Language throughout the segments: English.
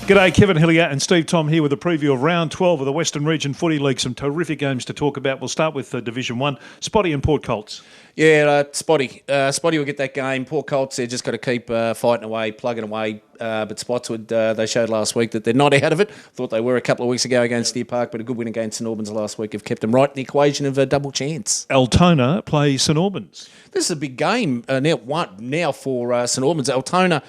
G'day, Kevin Hillier and Steve Thom here with a preview of round 12 of the Western Region Footy League. Some terrific games to talk about. We'll start with Division 1, Spotty and Port Colts. Yeah, Spotty. Spotty will get that game. Port Colts, they've just got to keep fighting away, plugging away. But Spotswood, they showed last week that they're not out of it. Thought they were a couple of weeks ago against Deer Park, but a good win against St Albans last week have kept them right in the equation of a double chance. Altona plays St Albans. This is a big game now for St Albans. Altona,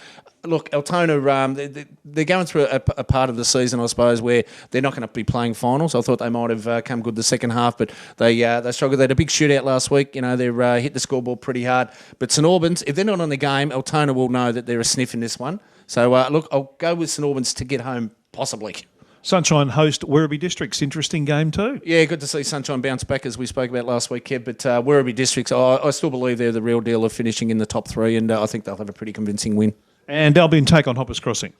they're going through a part of the season, I suppose, where they're not going to be playing finals. I thought they might have come good the second half, but they struggled. They had a big shootout last week. You know, they've hit the scoreboard pretty hard. But St Albans, if they're not on the game, Altona will know that they're a sniff in this one. So, I'll go with St Albans to get home, possibly. Sunshine host Werribee Districts. Interesting game too. Yeah, good to see Sunshine bounce back, as we spoke about last week, Kev. But Werribee Districts, I still believe they're the real deal of finishing in the top three, and I think they'll have a pretty convincing win. And Albion take on Hoppers Crossing.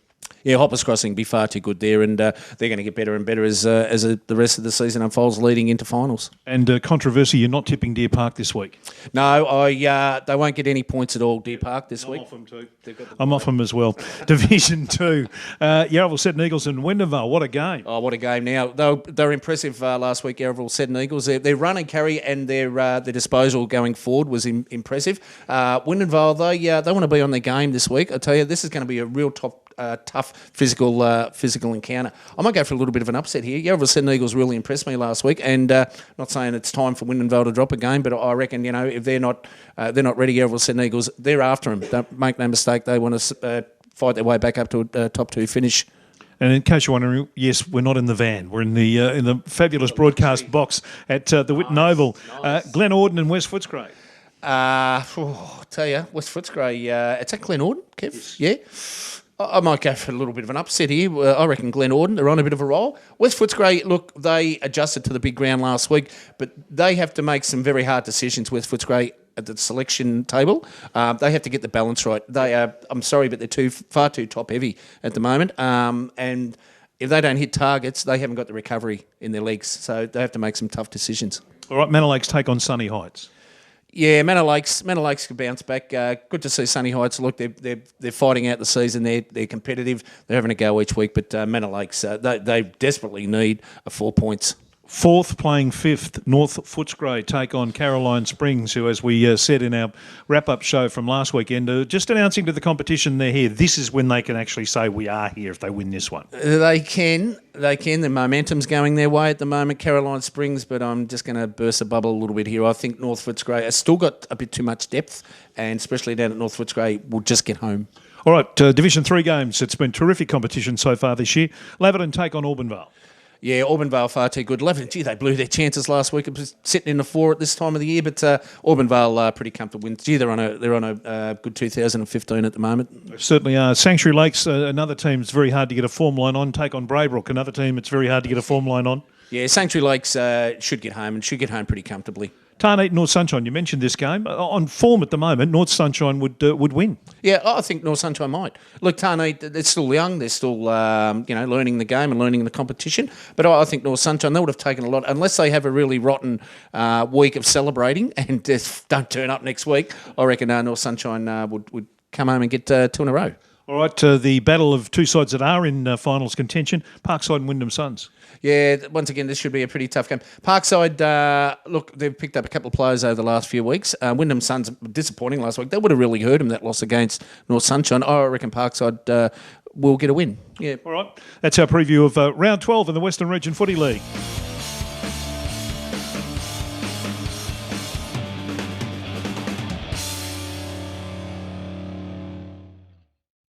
Yeah, Hoppers Crossing be far too good there, and they're going to get better and better as the rest of the season unfolds, leading into finals. And controversy, you're not tipping Deer Park this week. No, they won't get any points at all, Deer Park, this week. I'm off them too. I'm off them as well. Division 2, Yarraville Seton Eagles and Wyndhamvale. What a game. Oh, what a game. Now, they were impressive last week, Yarraville Seton Eagles. Their run and carry and their disposal going forward was impressive. Wyndhamvale, they want to be on their game this week. I tell you, this is going to be a real tough physical encounter. I might go for a little bit of an upset here. Yarraville Seton Eagles really impressed me last week, and not saying it's time for Wyndhamvale to drop a game, but I reckon, if they're not ready, Yarraville Seton Eagles, they're after them. Don't make no mistake, they want to fight their way back up to a top 2 finish. And in case you're wondering, yes, we're not in the van. We're in the fabulous broadcast box at the Wootten Oval. Nice. Glen, Orden and West Footscray. I'll tell you, West Footscray, it's at Glen Orden, Kev. Yes. Yeah. I might go for a little bit of an upset here. I reckon Glen Orden, they're on a bit of a roll. West Footscray, look, they adjusted to the big ground last week, but they have to make some very hard decisions, West Footscray, at the selection table. They have to get the balance right. I'm sorry, but they're far too top-heavy at the moment. And if they don't hit targets, they haven't got the recovery in their legs. So they have to make some tough decisions. All right, Manor Lakes take on Sunny Heights. Yeah, Manor Lakes could bounce back. Good to see Sunny Heights. Look, they're fighting out the season. They're competitive. They're having a go each week. But Manor Lakes, they desperately need 4 points. Fourth playing fifth, North Footscray take on Caroline Springs, who, as we said in our wrap-up show from last weekend, just announcing to the competition they're here. This is when they can actually say we are here if they win this one. They can. The momentum's going their way at the moment, Caroline Springs, but I'm just going to burst a bubble a little bit here. I think North Footscray has still got a bit too much depth, and especially down at North Footscray, will just get home. All right, Division 3 games. It's been terrific competition so far this year. Laverton take on Auburnvale. Yeah, Auburndale far too good. Laverton, they blew their chances last week. It was sitting in the 4 at this time of the year, but Auburndale pretty comfortable wins. They're on a good 2015 at the moment. They certainly are. Sanctuary Lakes, another team that's very hard to get a form line on. Take on BRAYBROOK, another team that's very hard to get a form line on. Yeah, Sanctuary Lakes should get home pretty comfortably. TARNEIT, North Sunshine, you mentioned this game. On form at the moment, North Sunshine would win. Yeah, I think North Sunshine might. Look, TARNEIT, they're still young. They're still, learning the game and learning the competition. But I think North Sunshine, they would have taken a lot, unless they have a really rotten week of celebrating and just don't turn up next week. I reckon North Sunshine would come home and get 2 in a row. All right, the battle of two sides that are in finals contention, Parkside and Wyndham Suns. Yeah, once again, this should be a pretty tough game. Parkside, look, they've picked up a couple of players over the last few weeks. Wyndham Suns, disappointing last week. They would have really hurt them, that loss against North Sunshine. I reckon Parkside will get a win. Yeah. All right, that's our preview of round 12 in the Western Region Footy League.